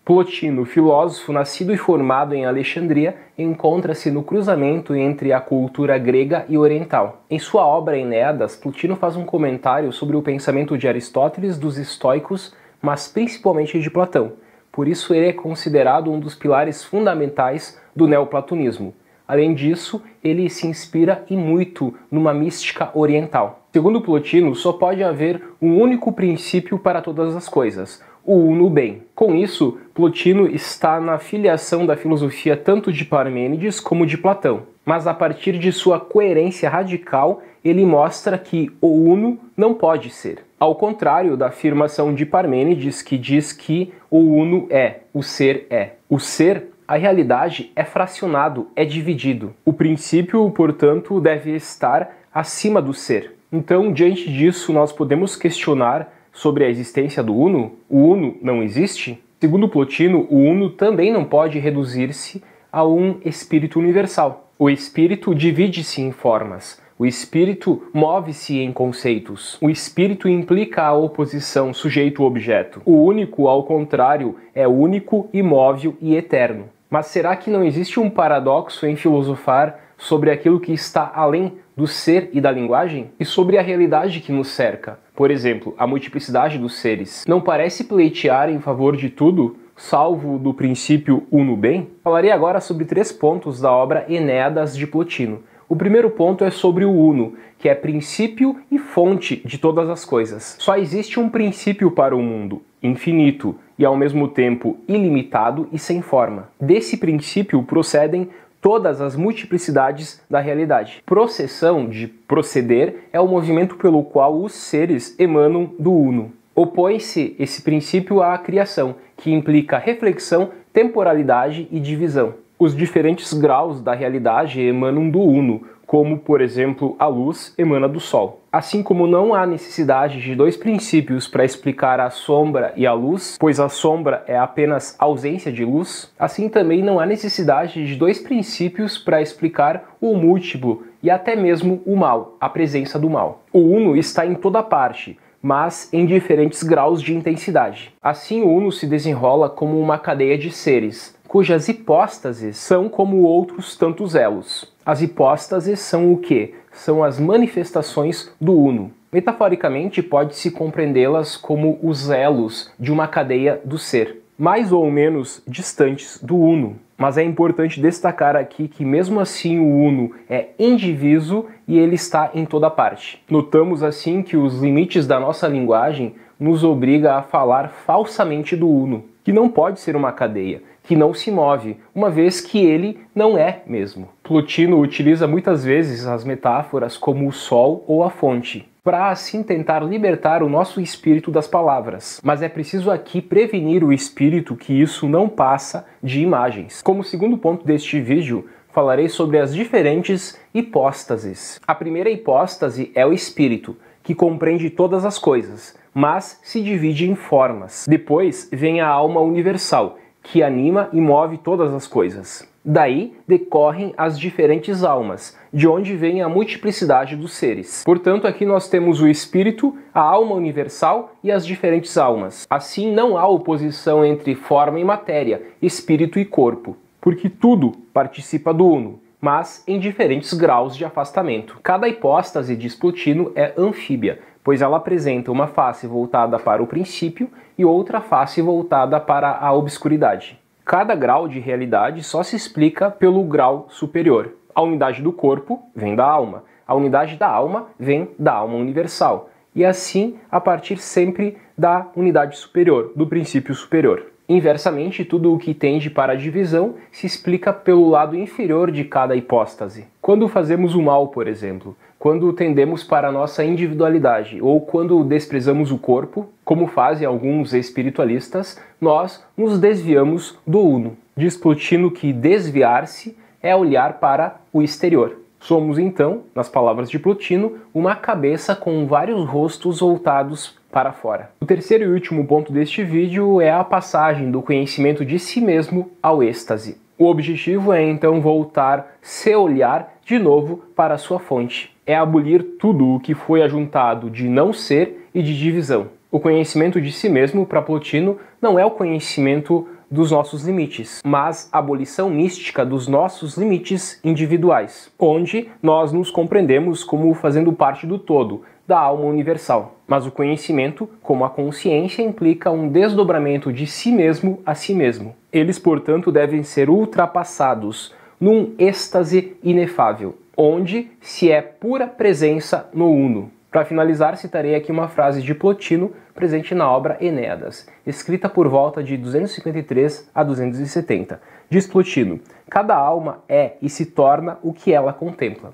Plotino, filósofo nascido e formado em Alexandria, encontra-se no cruzamento entre a cultura grega e oriental. Em sua obra Enéadas, Plotino faz um comentário sobre o pensamento de Aristóteles, dos estoicos, mas principalmente de Platão. Por isso ele é considerado um dos pilares fundamentais do neoplatonismo. Além disso, ele se inspira e muito numa mística oriental. Segundo Plotino, só pode haver um único princípio para todas as coisas, o uno bem. Com isso, Plotino está na filiação da filosofia tanto de Parmênides como de Platão. Mas a partir de sua coerência radical, ele mostra que o uno não pode ser. Ao contrário da afirmação de Parmênides, que diz que o uno é, o ser é. O ser, a realidade, é fracionado, é dividido. O princípio, portanto, deve estar acima do ser. Então, diante disso, nós podemos questionar sobre a existência do uno? O uno não existe? Segundo Plotino, o uno também não pode reduzir-se a um espírito universal. O espírito divide-se em formas. O espírito move-se em conceitos. O espírito implica a oposição sujeito-objeto. O único, ao contrário, é único, imóvel e eterno. Mas será que não existe um paradoxo em filosofar sobre aquilo que está além do ser e da linguagem? E sobre a realidade que nos cerca? Por exemplo, a multiplicidade dos seres. Não parece pleitear em favor de tudo, salvo do princípio uno bem? Falarei agora sobre 3 pontos da obra Enéadas de Plotino. O primeiro ponto é sobre o uno, que é princípio e fonte de todas as coisas. Só existe um princípio para o mundo, infinito e ao mesmo tempo ilimitado e sem forma. Desse princípio procedem todas as multiplicidades da realidade. Processão, de proceder, é o movimento pelo qual os seres emanam do uno. Opõe-se esse princípio à criação, que implica reflexão, temporalidade e divisão. Os diferentes graus da realidade emanam do uno, como, por exemplo, a luz emana do sol. Assim como não há necessidade de 2 princípios para explicar a sombra e a luz, pois a sombra é apenas ausência de luz, assim também não há necessidade de 2 princípios para explicar o múltiplo e até mesmo o mal, a presença do mal. O uno está em toda parte, mas em diferentes graus de intensidade. Assim, o uno se desenrola como uma cadeia de seres, cujas hipóstases são como outros tantos elos. As hipóstases são o quê? São as manifestações do uno. Metaforicamente, pode-se compreendê-las como os elos de uma cadeia do ser, mais ou menos distantes do uno. Mas é importante destacar aqui que mesmo assim o uno é indiviso e ele está em toda parte. Notamos assim que os limites da nossa linguagem nos obriga a falar falsamente do uno, que não pode ser uma cadeia, que não se move, uma vez que ele não é mesmo. Plotino utiliza muitas vezes as metáforas como o sol ou a fonte, para assim tentar libertar o nosso espírito das palavras. Mas é preciso aqui prevenir o espírito que isso não passa de imagens. Como segundo ponto deste vídeo, falarei sobre as diferentes hipóstases. A primeira hipóstase é o espírito, que compreende todas as coisas, mas se divide em formas. Depois vem a alma universal, que anima e move todas as coisas. Daí decorrem as diferentes almas, de onde vem a multiplicidade dos seres. Portanto, aqui nós temos o espírito, a alma universal e as diferentes almas. Assim, não há oposição entre forma e matéria, espírito e corpo, porque tudo participa do uno, mas em diferentes graus de afastamento. Cada hipóstase, diz Plotino, é anfíbia, pois ela apresenta uma face voltada para o princípio e outra face voltada para a obscuridade. Cada grau de realidade só se explica pelo grau superior. A unidade do corpo vem da alma, a unidade da alma vem da alma universal, e assim a partir sempre da unidade superior, do princípio superior. Inversamente, tudo o que tende para a divisão se explica pelo lado inferior de cada hipóstase. Quando fazemos o mal, por exemplo, quando tendemos para a nossa individualidade ou quando desprezamos o corpo, como fazem alguns espiritualistas, nós nos desviamos do uno. Diz Plotino que desviar-se é olhar para o exterior. Somos então, nas palavras de Plotino, uma cabeça com vários rostos voltados para fora. O terceiro e último ponto deste vídeo é a passagem do conhecimento de si mesmo ao êxtase. O objetivo é então voltar seu olhar de novo para a sua fonte. É abolir tudo o que foi ajuntado de não ser e de divisão. O conhecimento de si mesmo, para Plotino, não é o conhecimento dos nossos limites, mas abolição mística dos nossos limites individuais, onde nós nos compreendemos como fazendo parte do todo, da alma universal. Mas o conhecimento, como a consciência, implica um desdobramento de si mesmo a si mesmo. Eles, portanto, devem ser ultrapassados num êxtase inefável, onde se é pura presença no Uno. Para finalizar, citarei aqui uma frase de Plotino, presente na obra Enéadas, escrita por volta de 253 a 270. Diz Plotino: cada alma é e se torna o que ela contempla.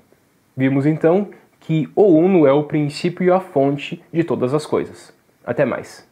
Vimos então que o Uno é o princípio e a fonte de todas as coisas. Até mais.